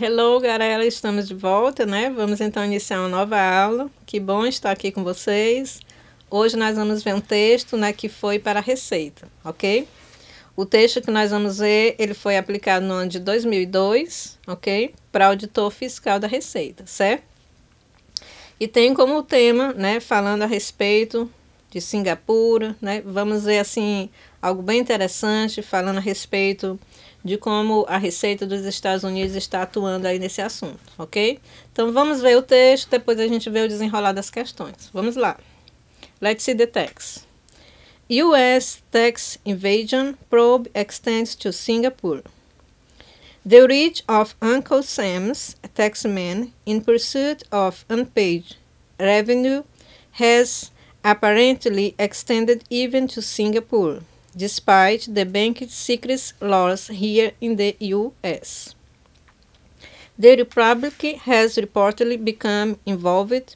Hello, galera, estamos de volta, né? Vamos então iniciar uma nova aula. Que bom estar aqui com vocês. Hoje nós vamos ver um texto, né, que foi para a Receita, ok? O texto que nós vamos ver, ele foi aplicado no ano de 2002, ok? Para auditor fiscal da Receita, certo? E tem como tema, né, falando a respeito de Singapura, né? Vamos ver, assim, algo bem interessante, falando a respeito de como a Receita dos Estados Unidos está atuando aí nesse assunto, ok? Então, vamos ver o texto, depois a gente vê o desenrolar das questões. Vamos lá. Let's see the text. U.S. tax evasion probe extends to Singapore. The reach of Uncle Sam's taxman in pursuit of unpaid revenue has apparently extended even to Singapore, despite the bank secrecy laws here in the U.S. The Republic has reportedly become involved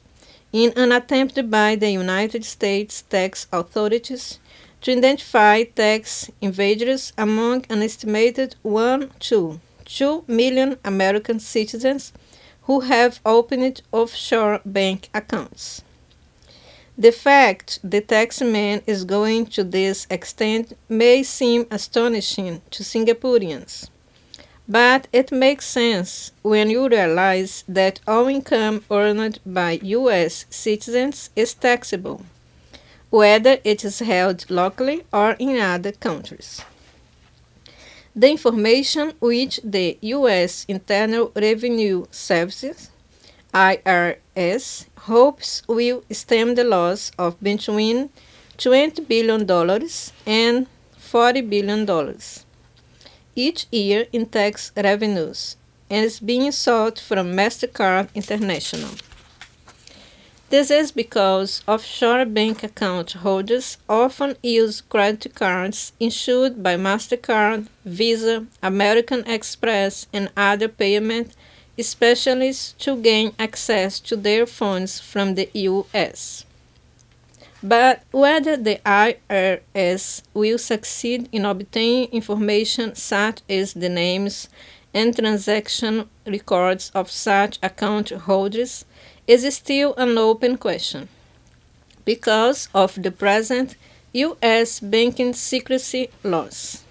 in an attempt by the United States tax authorities to identify tax evaders among an estimated 1 to 2 million American citizens who have opened offshore bank accounts. The fact the taxman is going to this extent may seem astonishing to Singaporeans, but it makes sense when you realize that all income earned by U.S. citizens is taxable, whether it is held locally or in other countries. The information which the U.S. Internal Revenue Service, IRS, hopes will stem the loss of between $20 billion and $40 billion each year in tax revenues and is being sought from MasterCard International. This is because offshore bank account holders often use credit cards issued by MasterCard, Visa, American Express, and other payment specialists to gain access to their funds from the U.S. But whether the IRS will succeed in obtaining information such as the names and transaction records of such account holders is still an open question, because of the present U.S. banking secrecy laws.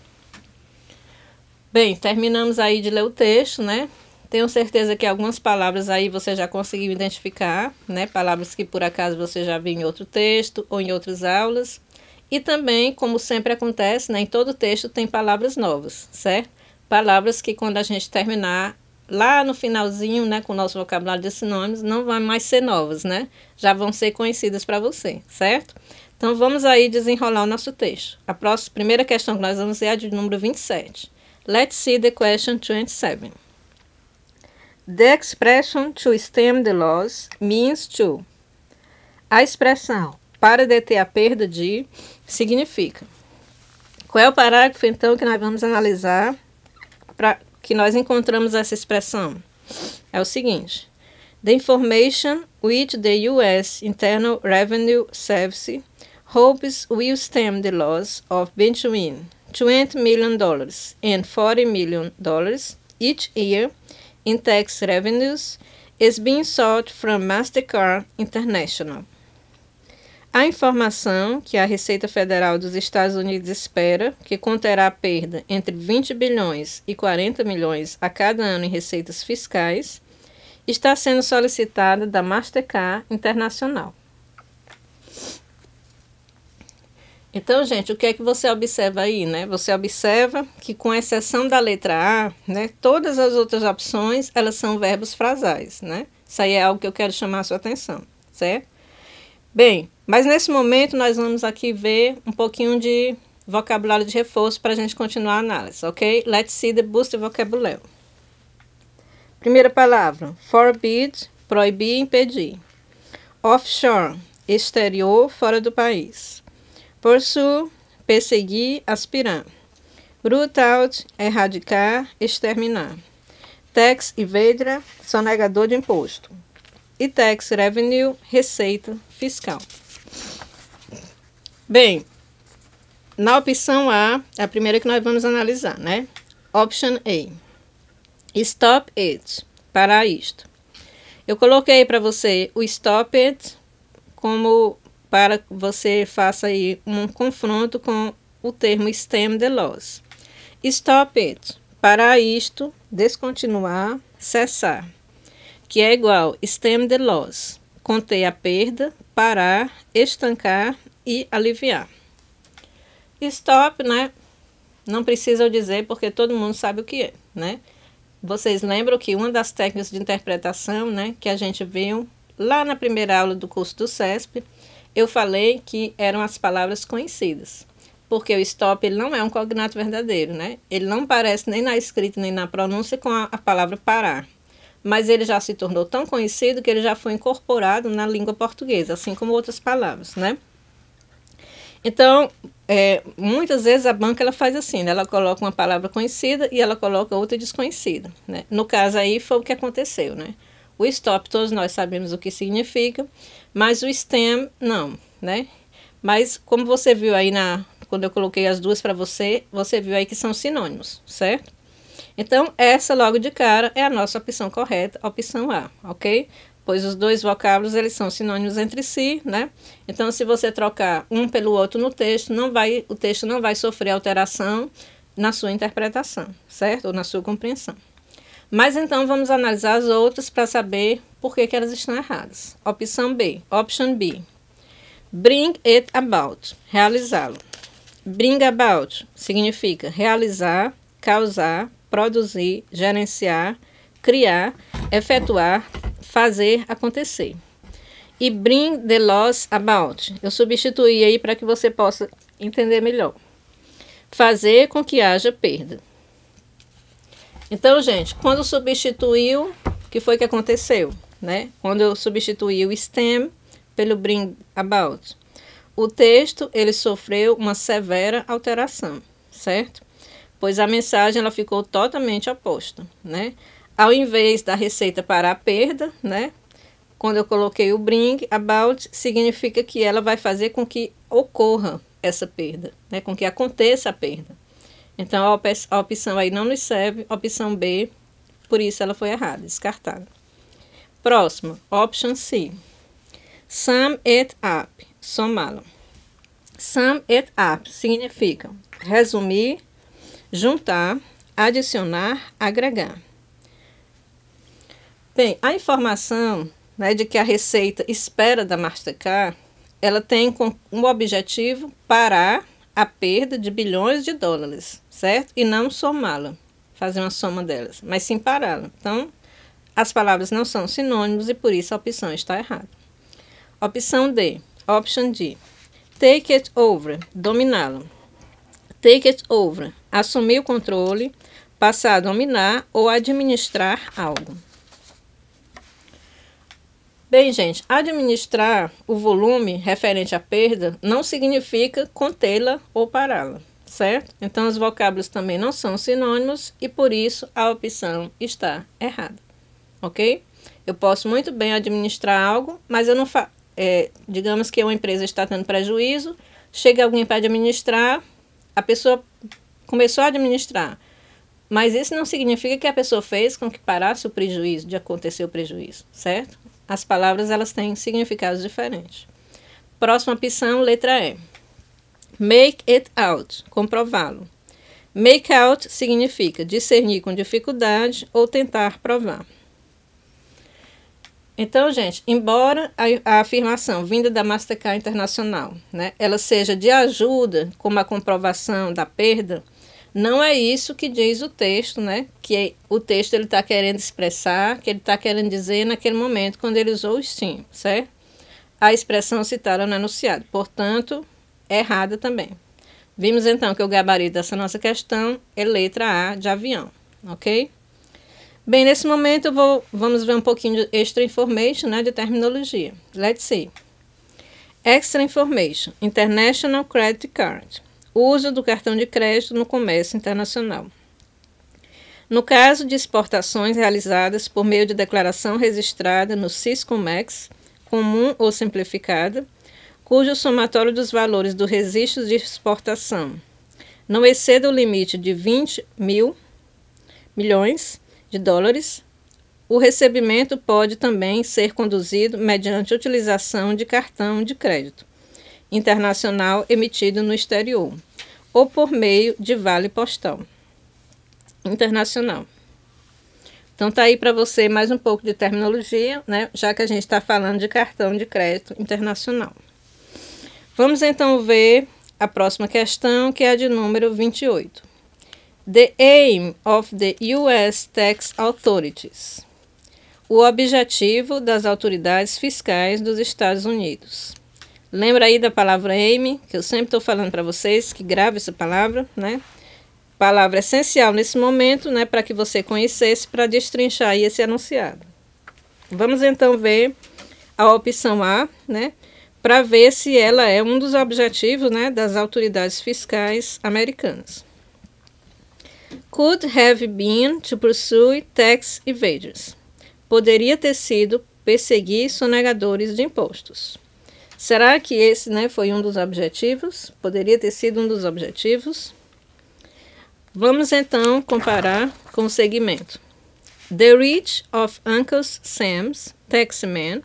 Bem, terminamos aí de ler o texto, né? Tenho certeza que algumas palavras aí você já conseguiu identificar, né? Palavras que por acaso você já viu em outro texto ou em outras aulas. E também, como sempre acontece, né? Em todo texto tem palavras novas, certo? Palavras que quando a gente terminar lá no finalzinho, né, com o nosso vocabulário de sinônimos, não vão mais ser novas, né? Já vão ser conhecidas para você, certo? Então, vamos aí desenrolar o nosso texto. A primeira questão que nós vamos ver é a de número 27. Let's see the question 27. The expression to stem the loss means to. A expressão para deter a perda de significa. Qual é o parágrafo, então, que nós vamos analisar para que nós encontramos essa expressão? É o seguinte. The information which the U.S. Internal Revenue Service hopes will stem the loss of between $20 million and $40 million each year in tax revenues is being sought from MasterCard International. A informação que a Receita Federal dos Estados Unidos espera que conterá perda entre 20 bilhões e 40 milhões a cada ano em receitas fiscais está sendo solicitada da MasterCard Internacional. Então, gente, o que é que você observa aí, né? Você observa que, com exceção da letra A, né, todas as outras opções, elas são verbos frasais, né? Isso aí é algo que eu quero chamar a sua atenção, certo? Bem, mas nesse momento nós vamos aqui ver um pouquinho de vocabulário de reforço para a gente continuar a análise, ok? Let's see the booster vocabulary. Primeira palavra, forbid, proibir, impedir. Offshore, exterior, fora do país. Pursue, perseguir, aspirar. Root out, erradicar, exterminar. Tax evader, sonegador de imposto. E tax revenue, receita fiscal. Bem, na opção A, é a primeira que nós vamos analisar, né? Option A. Stop it. para isto. Eu coloquei para você o stop it como para que você faça aí um confronto com o termo stem the loss. Stop it, para isto, descontinuar, cessar, que é igual stem the loss, conter a perda, parar, estancar e aliviar. Stop, né? Não precisa eu dizer porque todo mundo sabe o que é, né? Vocês lembram que uma das técnicas de interpretação, né, que a gente viu lá na primeira aula do curso do CESP, eu falei que eram as palavras conhecidas. Porque o stop ele não é um cognato verdadeiro, né? Ele não parece nem na escrita nem na pronúncia com a palavra parar. Mas ele já se tornou tão conhecido que ele já foi incorporado na língua portuguesa, assim como outras palavras, né? Então, muitas vezes a banca ela faz assim, né? Ela coloca uma palavra conhecida e ela coloca outra desconhecida, né? No caso aí foi o que aconteceu, né? O stop todos nós sabemos o que significa, mas o stem não, né? Mas como você viu aí quando eu coloquei as duas para você, você viu aí que são sinônimos, certo? Então, essa logo de cara é a nossa opção correta, a opção A, ok? Pois os dois vocábulos, eles são sinônimos entre si, né? Então, se você trocar um pelo outro no texto, o texto não vai sofrer alteração na sua interpretação, certo? Ou na sua compreensão. Mas, então, vamos analisar as outras para saber por que elas estão erradas. Opção B, option B. Bring it about, realizá-lo. Bring about significa realizar, causar, produzir, gerenciar, criar, efetuar, fazer acontecer. E bring the loss about, eu substituí aí para que você possa entender melhor. Fazer com que haja perda. Então, gente, quando substituiu, o que foi que aconteceu, né? Quando eu substituí o stem pelo bring about, o texto ele sofreu uma severa alteração, certo? Pois a mensagem ela ficou totalmente oposta, né? Ao invés da receita para a perda, né? Quando eu coloquei o bring about, significa que ela vai fazer com que ocorra essa perda, né? Com que aconteça a perda. Então, a opção aí não nos serve, opção B, por isso ela foi errada, descartada. Próximo, option C. Sum it up, somá-lo. Sum it up significa resumir, juntar, adicionar, agregar. Bem, a informação, né, de que a receita espera da Mastercard, ela tem como objetivo parar a perda de bilhões de dólares, certo? E não somá-la, fazer uma soma delas, mas sim pará-la. Então, as palavras não são sinônimos e por isso a opção está errada. Opção D, option D. Take it over, dominá-lo. Take it over, assumir o controle, passar a dominar ou administrar algo. Bem, gente, administrar o volume referente à perda não significa contê-la ou pará-la, certo? Então, os vocábulos também não são sinônimos e, por isso, a opção está errada, ok? Eu posso muito bem administrar algo, mas eu não faço. Digamos que uma empresa está tendo prejuízo, chega alguém para administrar, a pessoa começou a administrar, mas isso não significa que a pessoa fez com que parasse o prejuízo, de acontecer o prejuízo, certo? As palavras elas têm significados diferentes. Próxima opção, letra E. Make it out, comprová-lo. Make out significa discernir com dificuldade ou tentar provar. Então, gente, embora a afirmação vinda da Mastercard Internacional, né, ela seja de ajuda como a comprovação da perda, não é isso que diz o texto, né? Que o texto ele está querendo expressar, que ele está querendo dizer naquele momento quando ele usou o STEAM, certo? A expressão citada no enunciado, portanto, é errada também. Vimos então que o gabarito dessa nossa questão é letra A de avião, ok? Bem, nesse momento vamos ver um pouquinho de extra information, né, de terminologia. Let's see. Extra information, International Credit Card. Uso do cartão de crédito no comércio internacional. No caso de exportações realizadas por meio de declaração registrada no Syscomex, comum ou simplificada, cujo somatório dos valores do registro de exportação não exceda o limite de 20 mil milhões de dólares, O recebimento pode também ser conduzido mediante a utilização de cartão de crédito internacional emitido no exterior ou por meio de vale postal internacional. Então tá aí para você mais um pouco de terminologia, né? Já que a gente está falando de cartão de crédito internacional. Vamos então ver a próxima questão, que é a de número 28. The aim of the U.S. tax authorities. O objetivo das autoridades fiscais dos Estados Unidos. Lembra aí da palavra aim, que eu sempre estou falando para vocês, que grave essa palavra, né? Palavra essencial nesse momento, né? Para que você conhecesse, para destrinchar aí esse enunciado. Vamos então ver a opção A, né? Para ver se ela é um dos objetivos, né, das autoridades fiscais americanas. Could have been to pursue tax evaders. Poderia ter sido perseguir sonegadores de impostos. Será que esse, né, foi um dos objetivos? Poderia ter sido um dos objetivos? Vamos então comparar com o segmento. The reach of Uncle Sam's taxman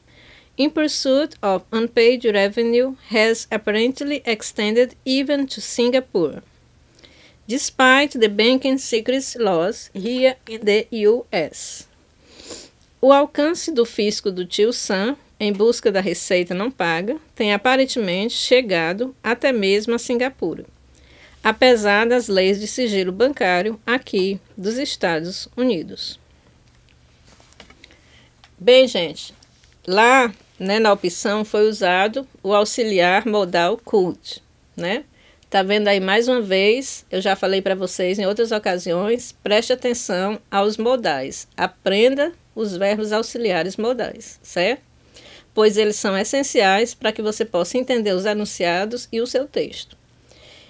in pursuit of unpaid revenue has apparently extended even to Singapore, despite the banking secrecy laws here in the U.S. O alcance do fisco do tio Sam, em busca da receita não paga, tem aparentemente chegado até mesmo a Singapura, apesar das leis de sigilo bancário aqui dos Estados Unidos. Bem, gente, lá, né, na opção foi usado o auxiliar modal could, né? Tá vendo aí mais uma vez, eu já falei para vocês em outras ocasiões, preste atenção aos modais, aprenda os verbos auxiliares modais, certo? Pois eles são essenciais para que você possa entender os enunciados e o seu texto.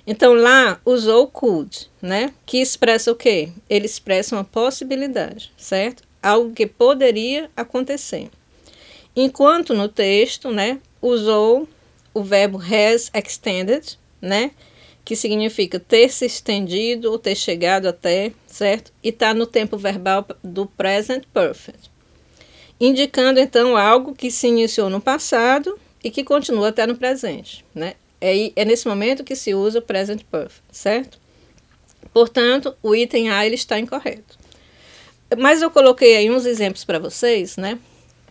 Então lá usou could, né? Que expressa o quê? Ele expressa uma possibilidade, certo? Algo que poderia acontecer. Enquanto no texto, né, usou o verbo has extended, né, que significa ter se estendido ou ter chegado até, certo? E está no tempo verbal do present perfect, indicando então algo que se iniciou no passado e que continua até no presente, né? É nesse momento que se usa o present perfect, certo? Portanto, o item A ele está incorreto. Mas eu coloquei aí uns exemplos para vocês, né?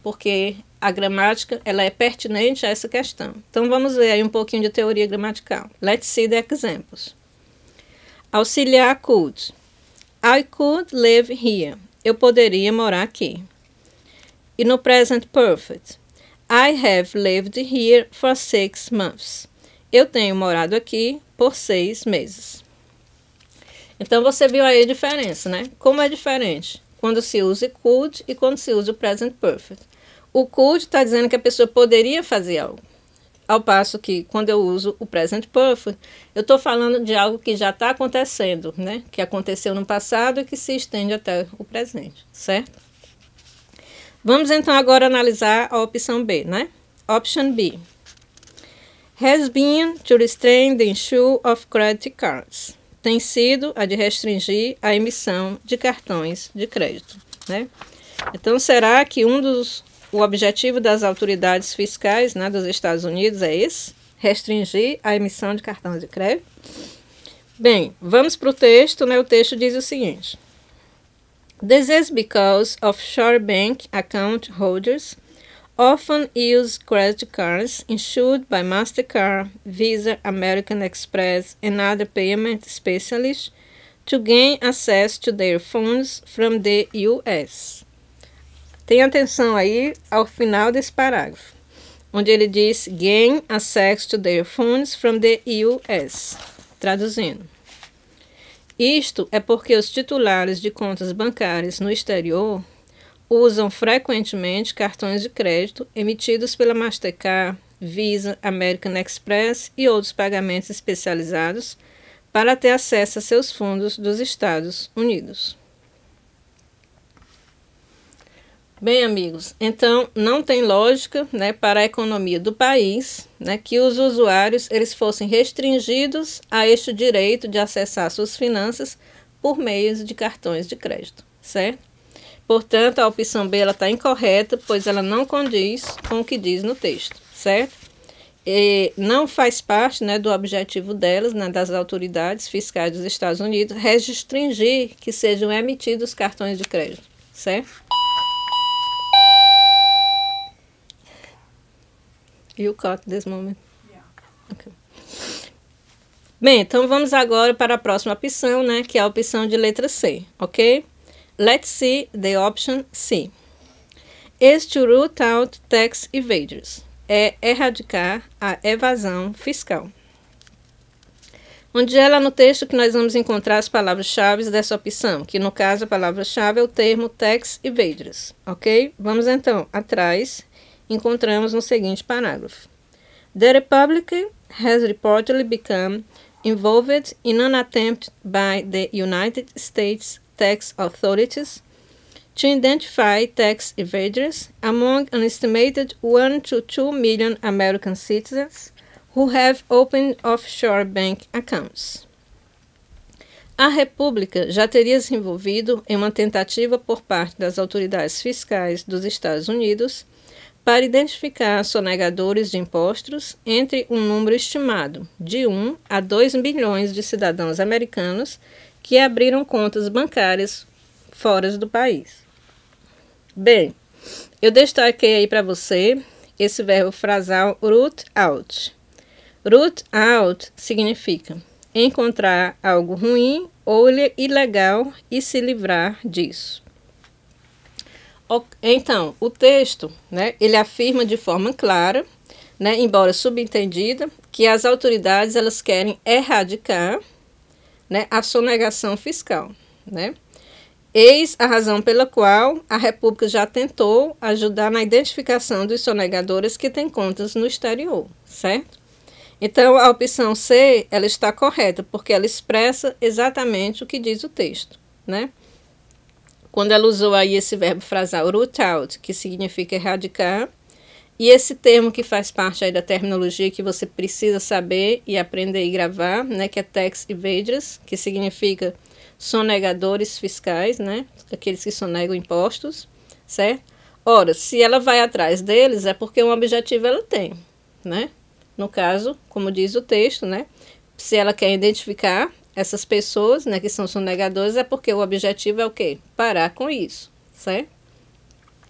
Porque a gramática ela é pertinente a essa questão. Então, vamos ver aí um pouquinho de teoria gramatical. Let's see the examples. Auxiliar could. I could live here. Eu poderia morar aqui. E no present perfect. I have lived here for 6 months. Eu tenho morado aqui por 6 meses. Então, você viu aí a diferença, né? Como é diferente quando se usa could e quando se usa o present perfect. O could está dizendo que a pessoa poderia fazer algo. Ao passo que, quando eu uso o present perfect, eu estou falando de algo que já está acontecendo, né? Que aconteceu no passado e que se estende até o presente, certo? Vamos então agora analisar a opção B, né? Option B. Has been to restrain the issue of credit cards. Tem sido a de restringir a emissão de cartões de crédito, né? Então, será que o objetivo das autoridades fiscais, né, dos Estados Unidos é esse? Restringir a emissão de cartões de crédito? Bem, vamos para o texto, né? O texto diz o seguinte. This is because offshore bank account holders often use credit cards issued by MasterCard, Visa, American Express, and other payment specialists to gain access to their funds from the U.S. Tenha atenção aí ao final desse parágrafo, onde ele diz gain access to their funds from the U.S. Traduzindo. Isto é porque os titulares de contas bancárias no exterior usam frequentemente cartões de crédito emitidos pela MasterCard, Visa, American Express e outros pagamentos especializados para ter acesso a seus fundos dos Estados Unidos. Bem, amigos, então não tem lógica, né, para a economia do país, né, que os usuários eles fossem restringidos a este direito de acessar suas finanças por meio de cartões de crédito, certo? Portanto, a opção B está incorreta, pois ela não condiz com o que diz no texto, certo? E não faz parte, né, do objetivo delas, né, das autoridades fiscais dos Estados Unidos, restringir que sejam emitidos cartões de crédito, certo? You caught this moment? Yeah. Okay. Bem, então vamos agora para a próxima opção, né, que é a opção de letra C, ok? Let's see the option C. Is to root out tax evaders. É erradicar a evasão fiscal. Onde é lá no texto que nós vamos encontrar as palavras-chave dessa opção, que no caso a palavra-chave é o termo tax evaders, ok? Vamos então atrás, encontramos no seguinte parágrafo. The Republic has reportedly become involved in an attempt by the United States tax authorities to identify tax evaders among an estimated 1 to 2 million American citizens who have opened offshore bank accounts. A República já teria se envolvido em uma tentativa por parte das autoridades fiscais dos Estados Unidos para identificar sonegadores de impostos entre um número estimado de 1 a 2 milhões de cidadãos americanos que abriram contas bancárias fora do país. Bem, eu destaquei aí para você esse verbo frasal root out. Root out significa encontrar algo ruim ou ilegal e se livrar disso. Então, o texto, né, ele afirma de forma clara, né, embora subentendida, que as autoridades elas querem erradicar, né, a sonegação fiscal, né? Eis a razão pela qual a República já tentou ajudar na identificação dos sonegadores que têm contas no exterior, certo? Então, a opção C, ela está correta, porque ela expressa exatamente o que diz o texto, né? Quando ela usou aí esse verbo frasal root out, que significa erradicar, e esse termo que faz parte aí da terminologia que você precisa saber e aprender e gravar, né, que é tax evaders, que significa sonegadores fiscais, né, aqueles que sonegam impostos, certo? Ora, se ela vai atrás deles, é porque um objetivo ela tem, né? No caso, como diz o texto, né, se ela quer identificar essas pessoas, né, que são sonegadores, é porque o objetivo é o quê? Parar com isso, certo?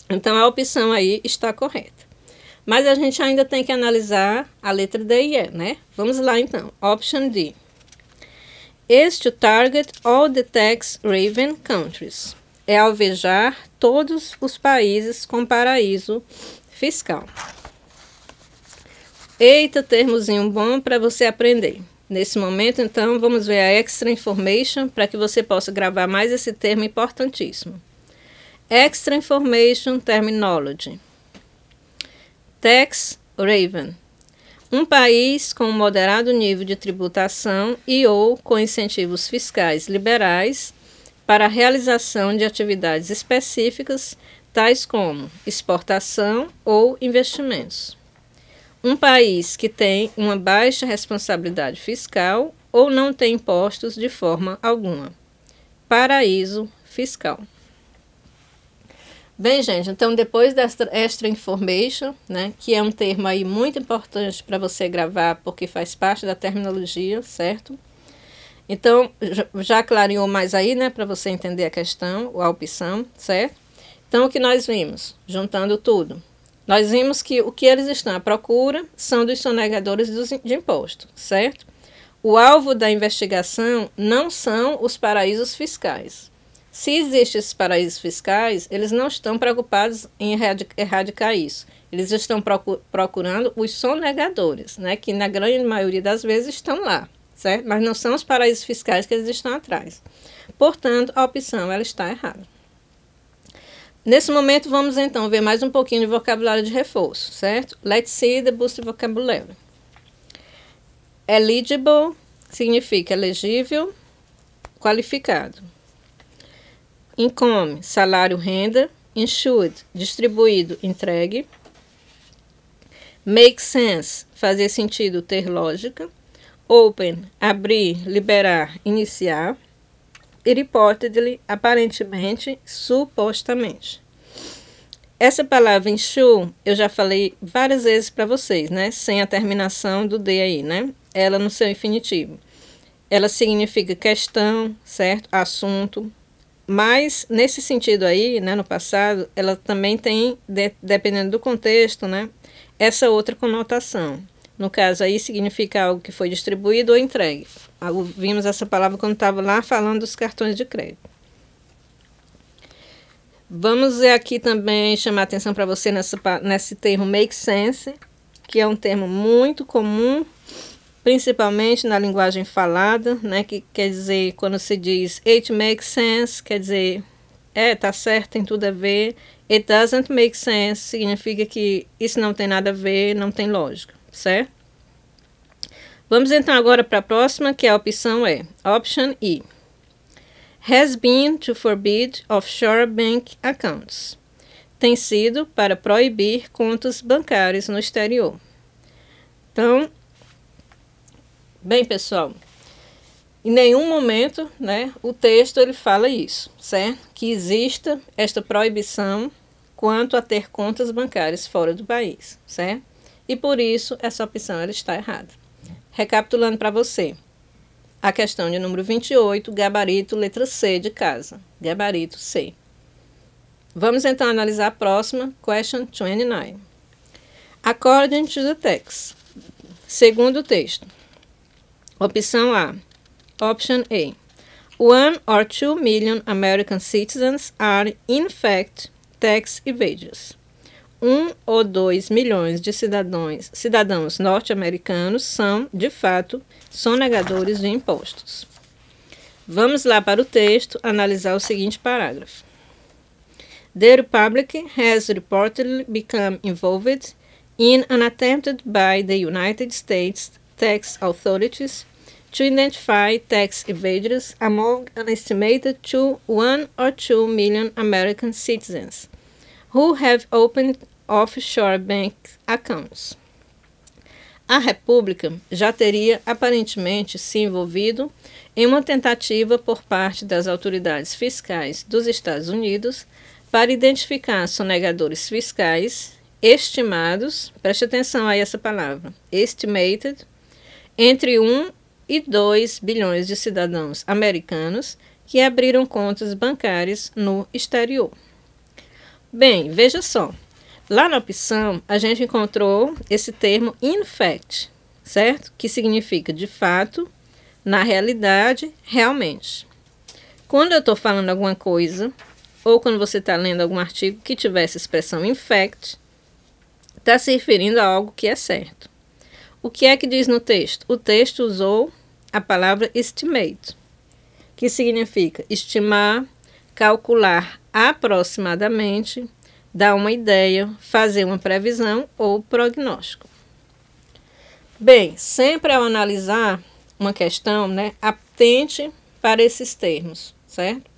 Então, a opção aí está correta. Mas a gente ainda tem que analisar a letra D e E, né? Vamos lá, então. Option D. Is to target all the tax haven countries. É alvejar todos os países com paraíso fiscal. Eita, termozinho bom para você aprender. Nesse momento, então, vamos ver a extra information para que você possa gravar mais esse termo importantíssimo. Extra information terminology. Tax haven. Um país com um moderado nível de tributação e ou com incentivos fiscais liberais para a realização de atividades específicas, tais como exportação ou investimentos. Um país que tem uma baixa responsabilidade fiscal ou não tem impostos de forma alguma. Paraíso fiscal. Bem, gente, então depois desta extra information, né, que é um termo aí muito importante para você gravar, porque faz parte da terminologia, certo? Então, já clareou mais aí, né, para você entender a questão, a opção, certo? Então, o que nós vimos? Juntando tudo. Nós vimos que o que eles estão à procura são dos sonegadores de imposto, certo? O alvo da investigação não são os paraísos fiscais. Se existem esses paraísos fiscais, eles não estão preocupados em erradicar isso. Eles estão procurando os sonegadores, né, que na grande maioria das vezes estão lá, certo? Mas não são os paraísos fiscais que eles estão atrás. Portanto, a opção ela está errada. Nesse momento, vamos então ver mais um pouquinho de vocabulário de reforço, certo? Let's see the boost vocabulary. Eligible significa elegível, qualificado. Income, salário, renda. Insured, distribuído, entregue. Make sense, fazer sentido, ter lógica. Open, abrir, liberar, iniciar. reportedly, aparentemente, supostamente. Essa palavra ensure, eu já falei várias vezes para vocês, né? Sem a terminação do D aí, né? Ela no seu infinitivo. Ela significa questão, certo? Assunto. Mas, nesse sentido aí, né, no passado, ela também tem, dependendo do contexto, né, essa outra conotação. No caso aí, significa algo que foi distribuído ou entregue. Vimos essa palavra quando estava lá falando dos cartões de crédito. Vamos aqui também chamar atenção para você nesse termo make sense, que é um termo muito comum, principalmente na linguagem falada, né, que quer dizer, quando se diz it makes sense, quer dizer, tá certo, tem tudo a ver. It doesn't make sense significa que isso não tem nada a ver, não tem lógica, certo? Vamos então agora para a próxima, que a opção é Option E. Has been to forbid offshore bank accounts. Tem sido para proibir contas bancárias no exterior. Então, bem, pessoal, em nenhum momento, né, o texto ele fala isso, certo? Que exista esta proibição quanto a ter contas bancárias fora do país, certo? E por isso essa opção ela está errada. Recapitulando para você, a questão de número 28, gabarito letra C de casa, gabarito C. Vamos então analisar a próxima, question 29. According to the text, segundo o texto. Opção A. Option A. 1 or 2 million American citizens are, in fact, tax evaders. 1 ou 2 milhões de cidadãos norte-americanos são, de fato, sonegadores de impostos. Vamos lá para o texto analisar o seguinte parágrafo. The Republic has reportedly become involved in an attempt by the United States tax authorities to identify tax evaders among an estimated 1 or 2 million American citizens who have opened offshore bank accounts. A República já teria aparentemente se envolvido em uma tentativa por parte das autoridades fiscais dos Estados Unidos para identificar sonegadores fiscais estimados, preste atenção a essa palavra, estimated, entre 1 e 2 bilhões de cidadãos americanos que abriram contas bancárias no exterior. Bem, veja só, lá na opção a gente encontrou esse termo in fact, certo? Que significa de fato, na realidade, realmente. Quando eu estou falando alguma coisa, ou quando você está lendo algum artigo que tivesse expressão in fact, está se referindo a algo que é certo. O que é que diz no texto? O texto usou a palavra estimate, que significa estimar, calcular aproximadamente, dar uma ideia, fazer uma previsão ou prognóstico. Bem, sempre ao analisar uma questão, né, atente para esses termos, certo?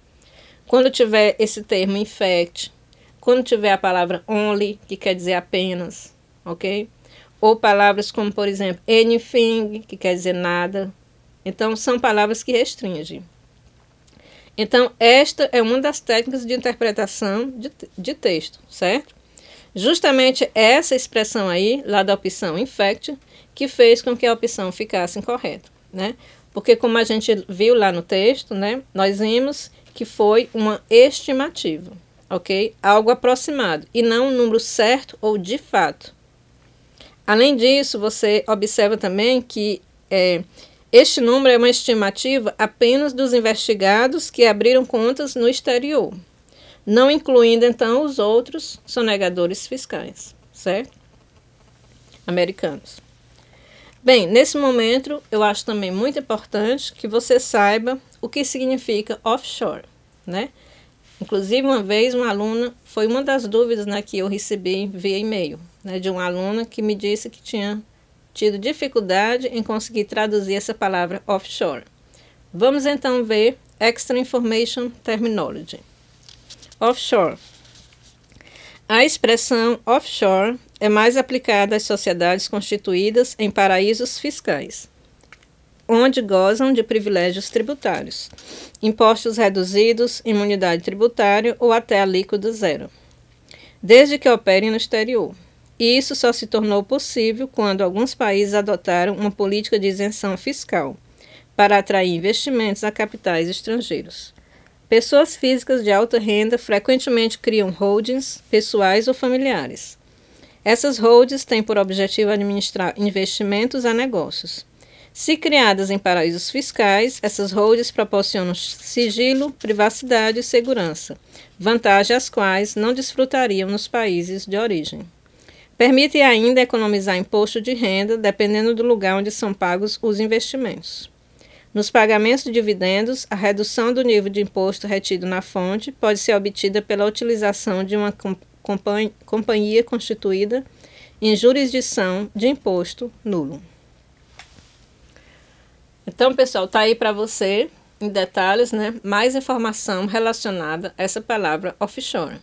Quando tiver esse termo in fact, quando tiver a palavra only, que quer dizer apenas, ok? Ou palavras como, por exemplo, anything, que quer dizer nada. Então, são palavras que restringem. Então, esta é uma das técnicas de interpretação de texto, certo? Justamente essa expressão aí, lá da opção in fact, que fez com que a opção ficasse incorreta, né? Porque como a gente viu lá no texto, né, nós vimos que foi uma estimativa, ok? Algo aproximado, e não um número certo ou de fato. Além disso, você observa também que este número é uma estimativa apenas dos investigados que abriram contas no exterior, não incluindo, então, os outros sonegadores fiscais, certo? Americanos. Bem, nesse momento, eu acho também muito importante que você saiba o que significa offshore, né? Inclusive, uma vez, uma aluna, foi uma das dúvidas, né, que eu recebi via e-mail, né, de uma aluna que me disse que tinha tido dificuldade em conseguir traduzir essa palavra offshore. Vamos então ver Extra Information Terminology. Offshore. A expressão offshore é mais aplicada às sociedades constituídas em paraísos fiscais. onde gozam de privilégios tributários, impostos reduzidos, imunidade tributária ou até alíquota zero, desde que operem no exterior. E isso só se tornou possível quando alguns países adotaram uma política de isenção fiscal para atrair investimentos a capitais estrangeiros. Pessoas físicas de alta renda frequentemente criam holdings pessoais ou familiares. Essas holdings têm por objetivo administrar investimentos a negócios. Se criadas em paraísos fiscais, essas holdings proporcionam sigilo, privacidade e segurança, vantagens as quais não desfrutariam nos países de origem. Permite ainda economizar imposto de renda, dependendo do lugar onde são pagos os investimentos. Nos pagamentos de dividendos, a redução do nível de imposto retido na fonte pode ser obtida pela utilização de uma companhia constituída em jurisdição de imposto nulo. Então, pessoal, está aí para você, em detalhes, né, mais informação relacionada a essa palavra offshore.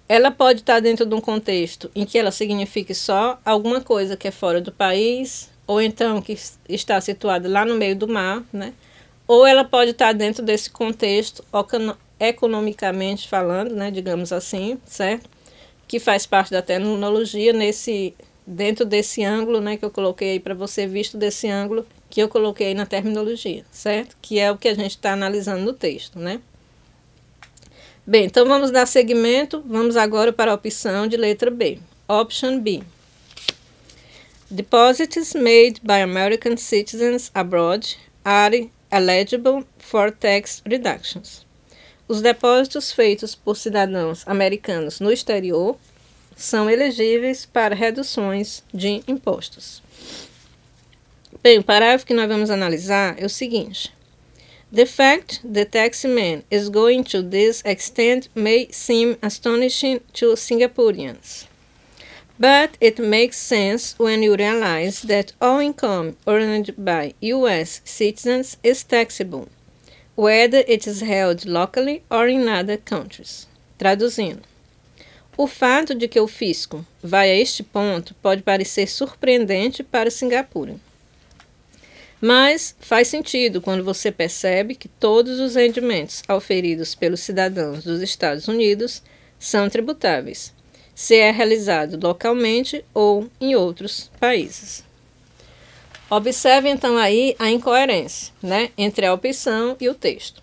Ela pode estar dentro de um contexto em que ela signifique só alguma coisa que é fora do país, ou então que está situada lá no meio do mar, né? Ou ela pode estar dentro desse contexto economicamente falando, né, digamos assim, certo? Que faz parte da terminologia dentro desse ângulo, né, que eu coloquei aí para você, visto desse ângulo que eu coloquei na terminologia, certo? Que é o que a gente está analisando no texto, né? Bem, então vamos dar seguimento, vamos agora para a opção de letra B. Option B. Deposits made by American citizens abroad are eligible for tax reductions. Os depósitos feitos por cidadãos americanos no exterior são elegíveis para reduções de impostos. Bem, o parágrafo que nós vamos analisar é o seguinte. The fact the taxman is going to this extent may seem astonishing to Singaporeans. But it makes sense when you realize that all income earned by U.S. citizens is taxable, whether it is held locally or in other countries. Traduzindo, o fato de que o fisco vai a este ponto pode parecer surpreendente para Singapura. Mas faz sentido quando você percebe que todos os rendimentos auferidos pelos cidadãos dos Estados Unidos são tributáveis, se é realizado localmente ou em outros países. Observe então aí a incoerência, né, entre a opção e o texto.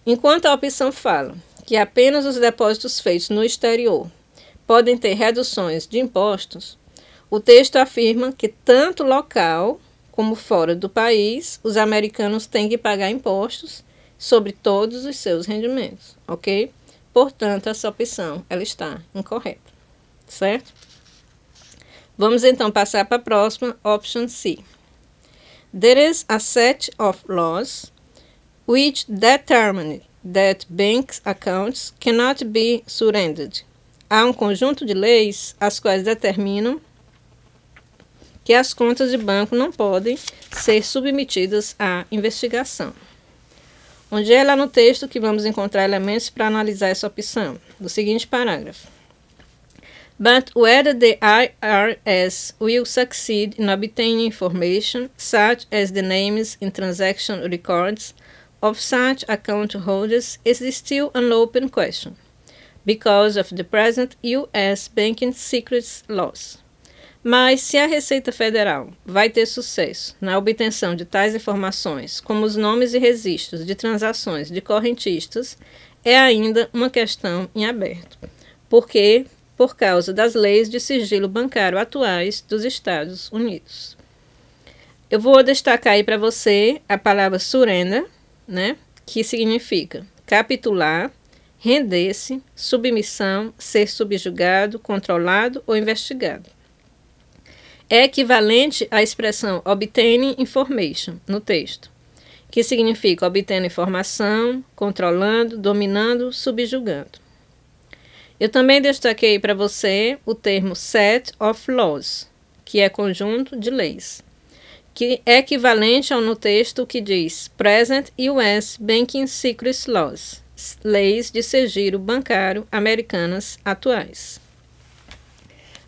Enquanto a opção fala que apenas os depósitos feitos no exterior podem ter reduções de impostos, o texto afirma que tanto local como fora do país, os americanos têm que pagar impostos sobre todos os seus rendimentos, ok? Portanto, essa opção ela está incorreta. Certo? Vamos então passar para a próxima, option C. There is a set of laws which determine that bank accounts cannot be surrendered. Há um conjunto de leis as quais determinam que as contas de banco não podem ser submetidas à investigação. Onde é lá no texto que vamos encontrar elementos para analisar essa opção? Do seguinte parágrafo. But whether the IRS will succeed in obtaining information, such as the names and transaction records of such account holders, is still an open question, because of the present U.S. banking secrets laws. Mas se a Receita Federal vai ter sucesso na obtenção de tais informações, como os nomes e registros de transações de correntistas, é ainda uma questão em aberto, porque por causa das leis de sigilo bancário atuais dos Estados Unidos. Eu vou destacar aí para você a palavra surrender, né, que significa capitular, render-se, submissão, ser subjugado, controlado ou investigado. É equivalente à expressão obtaining information no texto, que significa obtendo informação, controlando, dominando, subjugando. Eu também destaquei para você o termo set of laws, que é conjunto de leis, que é equivalente ao no texto que diz present U.S. Banking Secrets Laws, leis de sigilo bancário americanas atuais.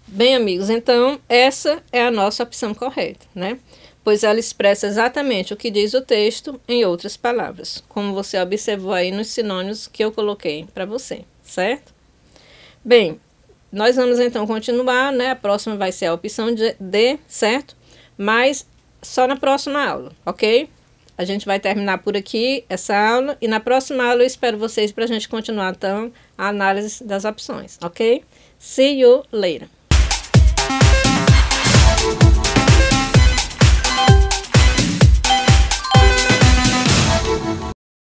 Bem, amigos, então essa é a nossa opção correta, né? pois ela expressa exatamente o que diz o texto em outras palavras, como você observou aí nos sinônimos que eu coloquei para você, certo? Bem, nós vamos então continuar, né? A próxima vai ser a opção D, certo? Mas só na próxima aula, ok? A gente vai terminar por aqui essa aula e na próxima aula eu espero vocês para a gente continuar então a análise das opções, ok? See you later!